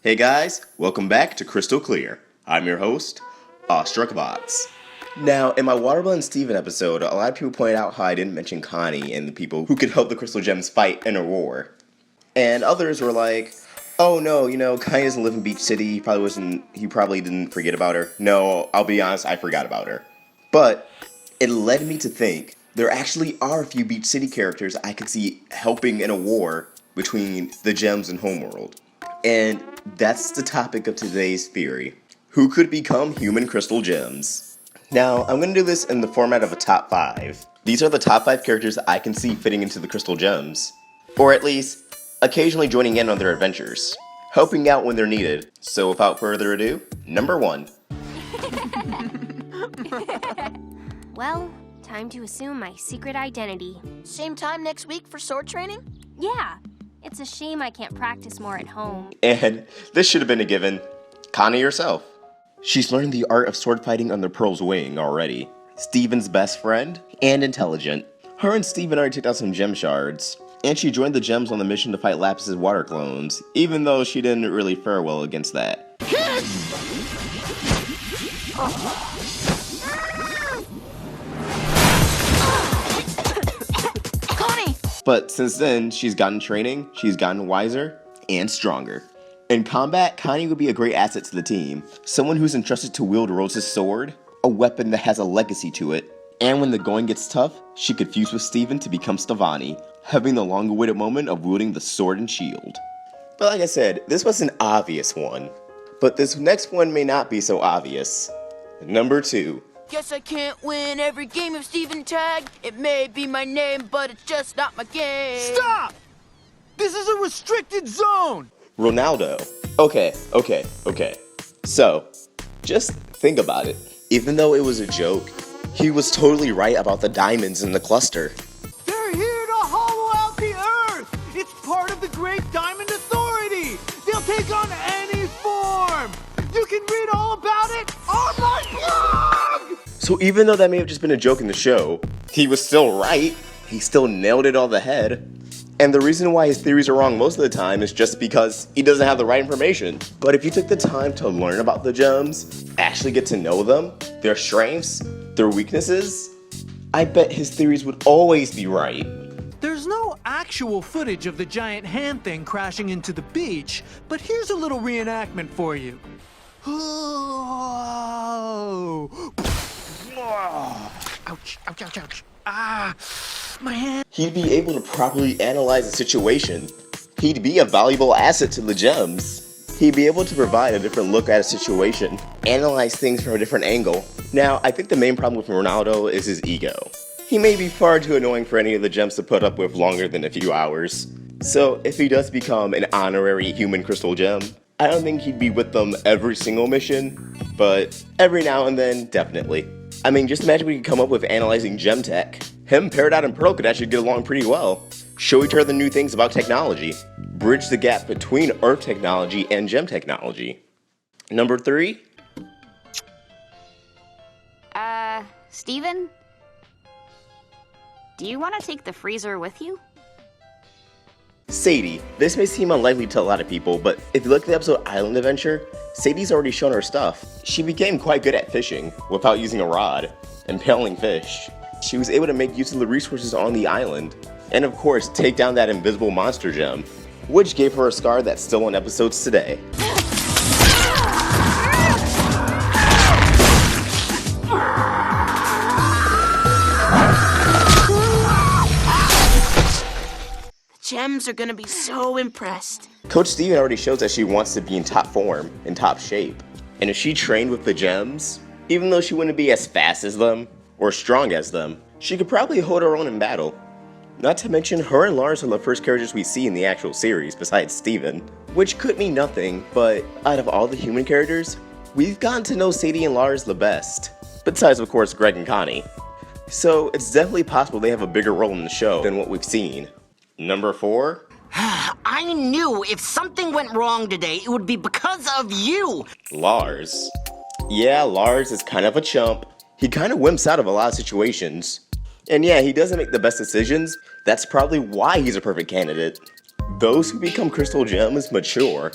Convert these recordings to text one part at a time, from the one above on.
Hey guys, welcome back to Crystal Clear. I'm your host, Awestruckbots. Now, in my Watermelon Steven episode, a lot of people pointed out how I didn't mention Connie and the people who could help the Crystal Gems fight in a war. And others were like, oh no, Connie doesn't live in Beach City, he probably didn't forget about her. No, I'll be honest, I forgot about her. But it led me to think there actually are a few Beach City characters I could see helping in a war between the Gems and Homeworld. And that's the topic of today's theory. Who could become human crystal gems? Now, I'm going to do this in the format of a top 5. These are the top 5 characters I can see fitting into the crystal gems. Or at least, occasionally joining in on their adventures. Helping out when they're needed. So without further ado, number 1. Well, time to assume my secret identity. Same time next week for sword training? Yeah. It's a shame I can't practice more at home. And this should have been a given. Connie herself. She's learned the art of sword fighting under Pearl's wing already. Steven's best friend and intelligent. Her and Steven already took out some gem shards. And she joined the gems on the mission to fight Lapis's water clones, even though she didn't really fare well against that. But since then, she's gotten training, she's gotten wiser, and stronger. In combat, Connie would be a great asset to the team. Someone who's entrusted to wield Rose's sword, a weapon that has a legacy to it. And when the going gets tough, she could fuse with Steven to become Stevani, having the long-awaited moment of wielding the sword and shield. But like I said, this was an obvious one. But this next one may not be so obvious. Number 2. Guess I can't win every game of Steven Tag. It may be my name, but it's just not my game. Stop! This is a restricted zone! Ronaldo. Okay. So, just think about it. Even though it was a joke, he was totally right about the diamonds in the cluster. They're here to hollow out the Earth! It's part of the Great Diamond Authority! They'll take on any form! You can read all about it on my blog! So even though that may have just been a joke in the show, he was still right. He still nailed it on the head. And the reason why his theories are wrong most of the time is just because he doesn't have the right information. But if you took the time to learn about the gems, actually get to know them, their strengths, their weaknesses, I bet his theories would always be right. There's no actual footage of the giant hand thing crashing into the beach, but here's a little reenactment for you. Ouch. Ah, my hand. He'd be able to properly analyze the situation. He'd be a valuable asset to the gems. He'd be able to provide a different look at a situation, analyze things from a different angle. Now, I think the main problem with Ronaldo is his ego. He may be far too annoying for any of the gems to put up with longer than a few hours. So, if he does become an honorary human crystal gem, I don't think he'd be with them every single mission, but every now and then, definitely. I mean, just imagine we could come up with analyzing gem tech. Him, Peridot, and Pearl could actually get along pretty well. Show each other new things about technology. Bridge the gap between Earth technology and gem technology. Number 3? Steven? Do you want to take the freezer with you? Sadie. This may seem unlikely to a lot of people, but if you look at the episode Island Adventure, Sadie's already shown her stuff. She became quite good at fishing, without using a rod, impaling fish. She was able to make use of the resources on the island, and of course, take down that invisible monster gem, which gave her a scar that's still on episodes today. Gems are gonna be so impressed. Coach Steven already shows that she wants to be in top form, in top shape. And if she trained with the gems, even though she wouldn't be as fast as them, or strong as them, she could probably hold her own in battle. Not to mention, her and Lars are the first characters we see in the actual series, besides Steven. Which could mean nothing, but out of all the human characters, we've gotten to know Sadie and Lars the best. Besides, of course, Greg and Connie. So it's definitely possible they have a bigger role in the show than what we've seen. Number 4? I knew if something went wrong today, it would be because of you! Lars. Yeah, Lars is kind of a chump. He kind of wimps out of a lot of situations. And yeah, he doesn't make the best decisions. That's probably why he's a perfect candidate. Those who become crystal gems mature.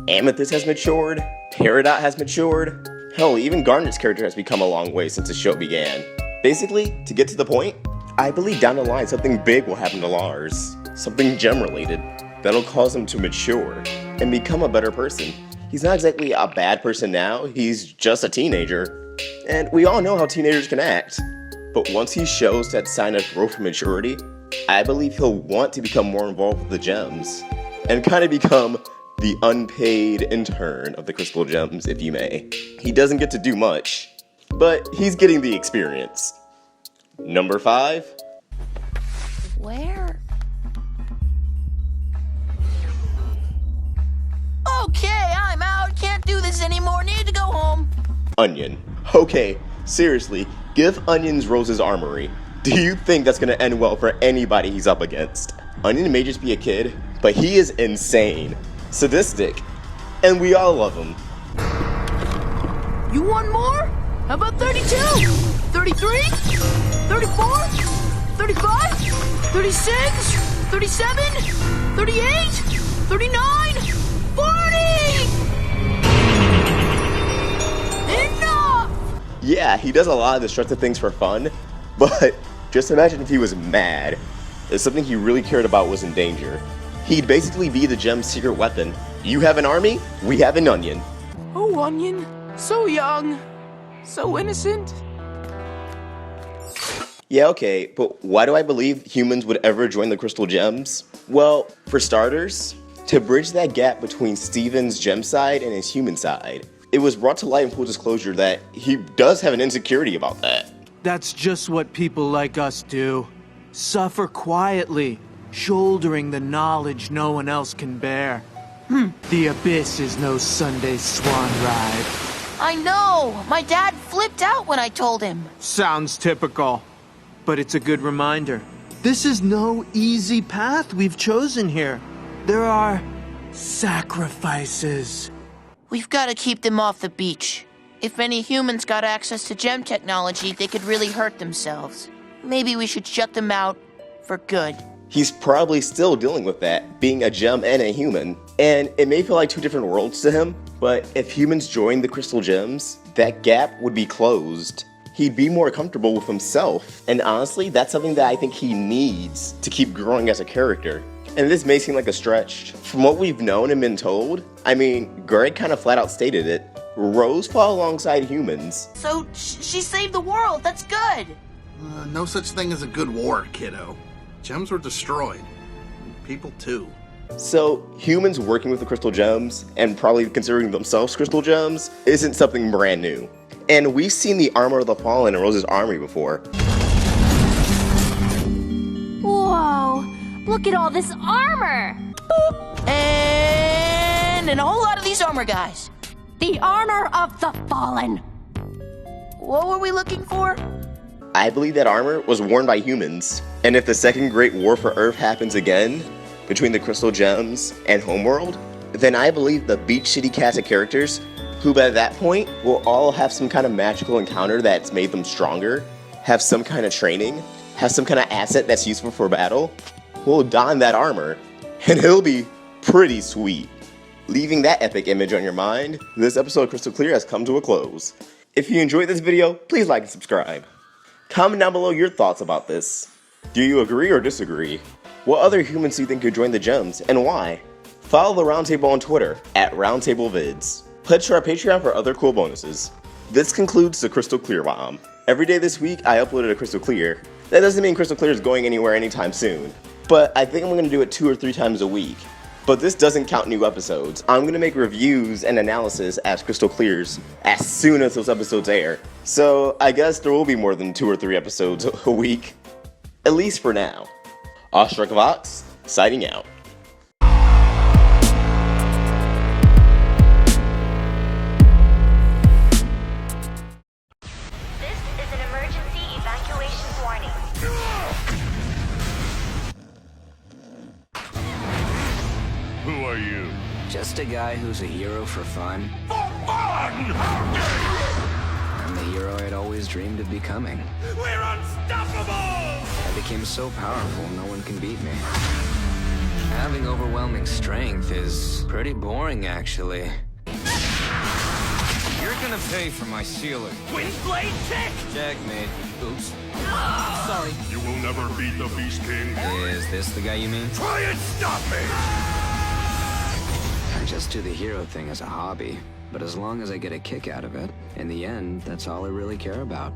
Amethyst has matured, Peridot has matured. Hell, even Garnet's character has become a long way since the show began. Basically, to get to the point, I believe down the line something big will happen to Lars. Something gem-related that'll cause him to mature and become a better person. He's not exactly a bad person now, he's just a teenager. And we all know how teenagers can act. But once he shows that sign of growth and maturity, I believe he'll want to become more involved with the gems. And kind of become the unpaid intern of the Crystal Gems, if you may. He doesn't get to do much, but he's getting the experience. Number 5. Where? Okay, I'm out. Can't do this anymore. Need to go home. Onion. Okay, seriously, give Onion's Rose's armory. Do you think that's gonna end well for anybody he's up against? Onion may just be a kid, but he is insane, sadistic, and we all love him. You want more? How about 32? 33? 34? 35? 36? 37? 38? 39? 40! Enough! Yeah, he does a lot of destructive things for fun, but just imagine if he was mad. If something he really cared about was in danger. He'd basically be the gem's secret weapon. You have an army, we have an onion. Oh, Onion. So young. So innocent. Yeah, okay, but why do I believe humans would ever join the Crystal Gems? Well, for starters, to bridge that gap between Steven's gem side and his human side. It was brought to light in full disclosure that he does have an insecurity about that. That's just what people like us do. Suffer quietly, shouldering the knowledge no one else can bear. The abyss is no Sunday swan ride. I know. My dad flipped out when I told him. Sounds typical, but it's a good reminder. This is no easy path we've chosen here. There are sacrifices. We've got to keep them off the beach. If any humans got access to gem technology, they could really hurt themselves. Maybe we should shut them out for good. He's probably still dealing with that, being a gem and a human. And it may feel like two different worlds to him, but if humans joined the Crystal Gems, that gap would be closed. He'd be more comfortable with himself. And honestly, that's something that I think he needs to keep growing as a character. And this may seem like a stretch. From what we've known and been told, I mean, Greg kind of flat out stated it. Rose fought alongside humans. So she saved the world. That's good. No such thing as a good war, kiddo. Gems were destroyed. People too. So, humans working with the Crystal Gems, and probably considering themselves Crystal Gems, isn't something brand new. And we've seen the armor of the fallen in Rose's army before. Whoa! Look at all this armor! Boop. And a whole lot of these armor guys. The armor of the fallen! What were we looking for? I believe that armor was worn by humans. And if the Second Great War for Earth happens again, between the Crystal Gems and Homeworld, then I believe the Beach City cast of characters, who by that point will all have some kind of magical encounter that's made them stronger, have some kind of training, have some kind of asset that's useful for battle, will don that armor, and it'll be pretty sweet. Leaving that epic image on your mind, this episode of Crystal Clear has come to a close. If you enjoyed this video, please like and subscribe. Comment down below your thoughts about this. Do you agree or disagree? What other humans do you think could join the Gems, and why? Follow the Roundtable on Twitter, @RoundtableVids. Pledge to our Patreon for other cool bonuses. This concludes the Crystal Clear Bomb. Every day this week, I uploaded a Crystal Clear. That doesn't mean Crystal Clear is going anywhere anytime soon, but I think I'm going to do it 2 or 3 times a week. But this doesn't count new episodes. I'm going to make reviews and analysis as Crystal Clears as soon as those episodes air. So I guess there will be more than 2 or 3 episodes a week. At least for now. Ostrikovox, signing out. This is an emergency evacuation warning. Who are you? Just a guy who's a hero for fun. For fun! I'm the hero I'd always dreamed of becoming. We're unstoppable! I became so powerful, no one can beat me. Having overwhelming strength is pretty boring, actually. You're gonna pay for my sealer. Windblade tick! Checkmate. Oops. Sorry. You will never beat the Beast King. Is this the guy you mean? Try and stop me! I just do the hero thing as a hobby, but as long as I get a kick out of it, in the end, that's all I really care about.